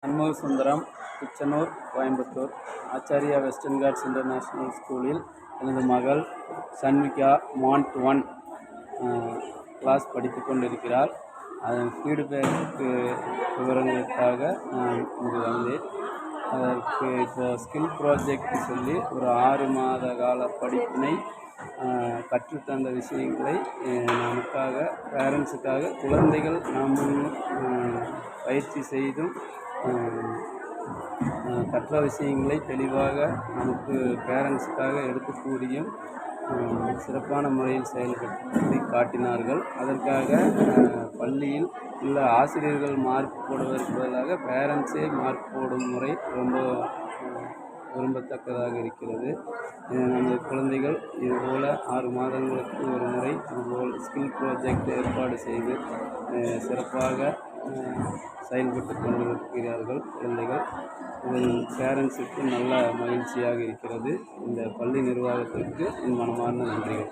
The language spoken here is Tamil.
Shanmuga Sundaram, Kuchanur, Coimbatore. Acharya western ghats international ஸ்கூலில் எனது மகள் சன்விகா மாண்ட் 1 கிளாஸ் படித்து கொண்டிருக்கிறார். அதன் ஃபீட்பேக்கு விவரங்களுக்காக நான் இங்கு வந்தேன். அதற்கு இப்போது ஸ்கில் ப்ராஜெக்ட் சொல்லி ஒரு 6 மாத கால படிப்பினை கற்றுத்தந்த விஷயங்களை நமக்காக பேரண்ட்ஸுக்காக குழந்தைகள் நாம் பயிற்சி செய்தும் கற்ற விஷயங்களை தெளிவாக நமக்கு பேரண்ட்ஸுக்காக எடுத்து கூறியும் சிறப்பான முறையில் செயல்படுத்தி காட்டினார்கள். அதற்காக பள்ளியில் உள்ள ஆசிரியர்கள் மார்க் போடுவதற்கு பதிலாக பேரண்ட்ஸே மார்க் போடும் முறை ரொம்ப விரும்பத்தக்கதாக இருக்கிறது. நமது குழந்தைகள் இதுபோல் 6 மாதங்களுக்கு ஒரு முறை இதுபோல் ஸ்கில் ப்ராஜெக்ட் ஏற்பாடு செய்து சிறப்பாக செயல்பட்டு கொண்டிருக்கிறார்கள் குழந்தைகள். இதில் பேரண்ட்ஸுக்கு நல்ல மகிழ்ச்சியாக இருக்கிறது. இந்த பள்ளி நிர்வாகத்திற்கு என் மனமார்ந்த நன்றிகள்.